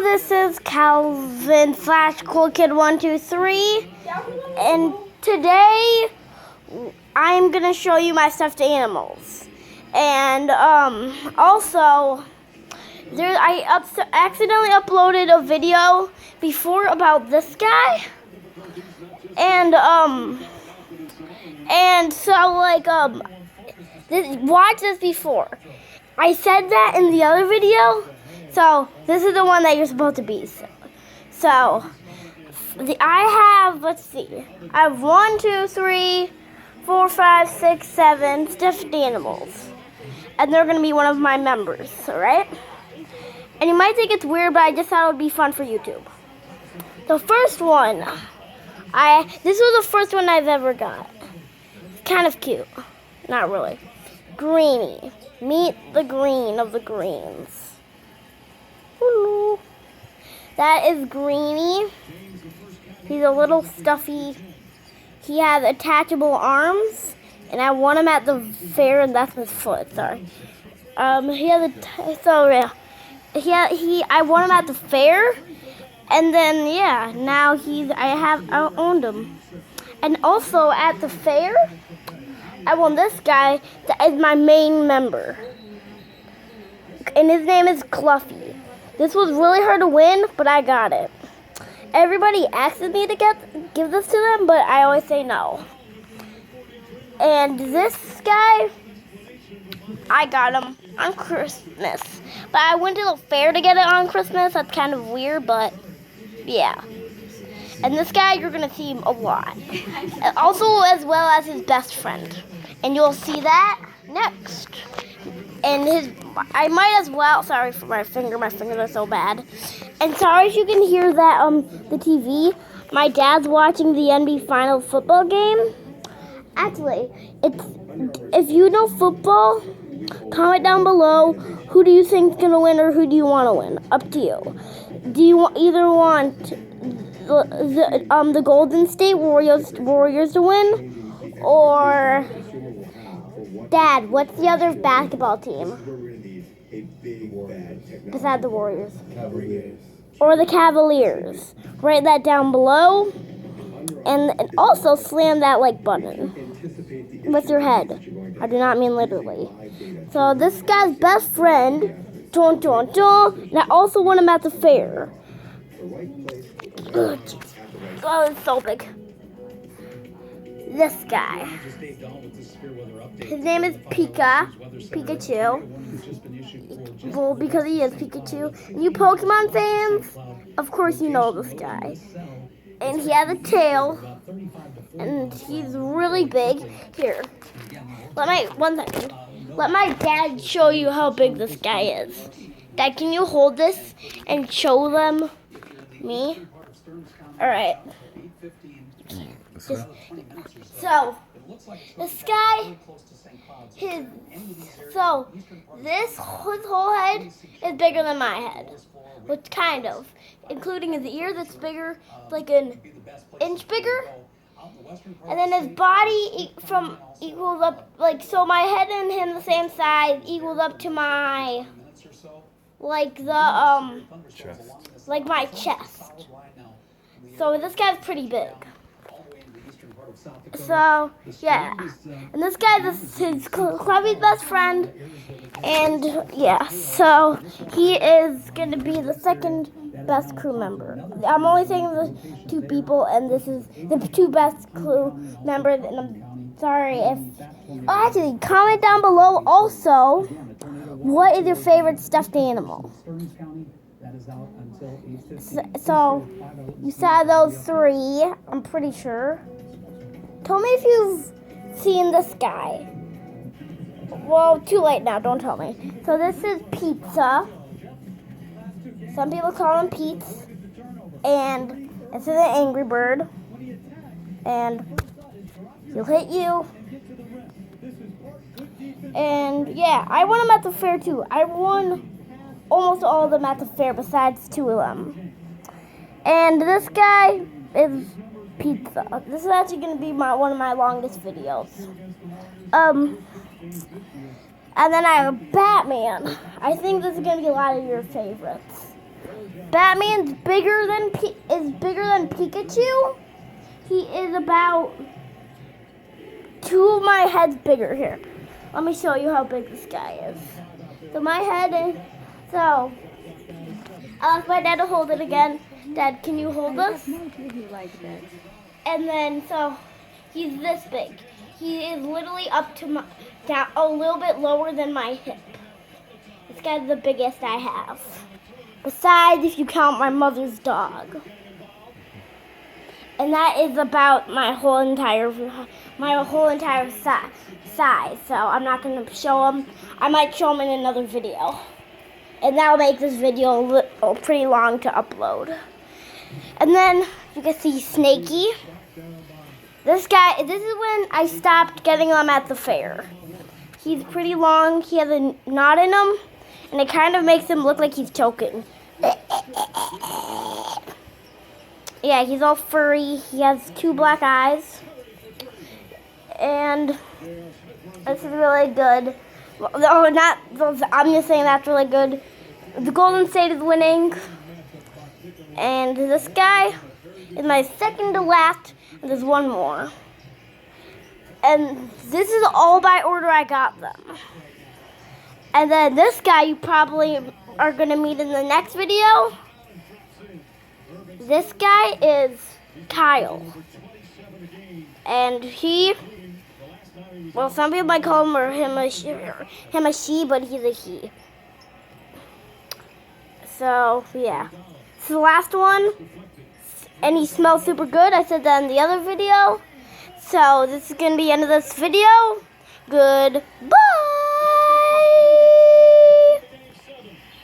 this is Calvin / Cool Kid 123, and today I'm gonna show you my stuffed animals. And also, I accidentally uploaded a video before about this guy, and watch this before. I said that in the other video. So this is the one that you're supposed to be. So I have, let's see, I have 1, 2, 3, 4, 5, 6, 7 stuffed animals, and they're gonna be one of my members, all right? And you might think it's weird, but I just thought it would be fun for YouTube. The first one, this was the first one I've ever got. It's kind of cute, not really. Greenie, meet the green of the greens. Hello. That is Greenie. He's a little stuffy. He has attachable arms, and I won him at the fair, and that's his foot. Sorry. I won him at the fair, and then now I owned him, and also at the fair, I won this guy that is my main member, and his name is Cluffy. This was really hard to win, but I got it. Everybody asks me to give this to them, but I always say no. And this guy, I got him on Christmas. But I went to the fair to get it on Christmas. That's kind of weird, but yeah. And this guy, you're going to see him a lot. And also, as well as his best friend. And you'll see that next. And I might as well, sorry for my fingers are so bad. And sorry if you can hear that, the TV. My dad's watching the NBA Finals football game. Actually, if you know football, comment down below, who do you think's gonna win or who do you want to win? Up to you. Do you either want the Golden State Warriors to win, or Dad, what's the other basketball team besides the Warriors? Or the Cavaliers? Write that down below, and also slam that like button with your head. I do not mean literally. So this guy's best friend, and I also won him at the fair. Oh, it's so big. This guy. His name is Pikachu. Well, because he is Pikachu. You Pokemon fans, of course you know this guy. And he has a tail, and he's really big. Here, one second. Let my dad show you how big this guy is. Dad, can you hold this and show them me? All right. So, this guy, his whole head is bigger than my head, which kind of, including his ear that's bigger, like an inch bigger, and then his body equals up, so my head and him the same size equals up to my, my chest. So this guy's pretty big. So, yeah. And this guy's his Clubby's best friend. And, yeah. So, he is going to be the second best crew member. I'm only saying the 2 people, and this is the 2 best crew members. And I'm sorry if... Oh, actually, comment down below also, what is your favorite stuffed animal? So, you saw those 3, I'm pretty sure. Tell me if you've seen this guy. Well, too late now, don't tell me. So this is Pizza. Some people call him Pete's. And this is an Angry Bird. And he'll hit you. And yeah, I won him at the fair too. I won almost all of them at the fair besides 2 of them. And this guy is Pizza. This is actually going to be one of my longest videos. And then I have Batman. I think this is going to be a lot of your favorites. Batman's bigger than Pikachu. He is about 2 of my heads bigger here. Let me show you how big this guy is. So my head is, so I'll ask my dad to hold it again. Dad, can you hold this? And then, so he's this big. He is literally up to my, down a little bit lower than my hip. This guy's the biggest I have. Besides, if you count my mother's dog. And that is about my whole entire size. So I'm not going to show them. I might show them in another video. And that'll make this video pretty long to upload. And then you can see Snaky. This guy, this is when I stopped getting him at the fair. He's pretty long. He has a knot in him. And it kind of makes him look like he's choking. Yeah, he's all furry. He has 2 black eyes. And this is really good. Oh, not, I'm just saying that's really good. The Golden State is winning. And this guy is my second to last. And there's one more. And this is all by order I got them. And then this guy you probably are going to meet in the next video. This guy is Kyle. And he, well, some people might call him or him a she, but he's a he. So, yeah. This is the last one. And he smells super good. I said that in the other video. So, this is going to be the end of this video. Goodbye.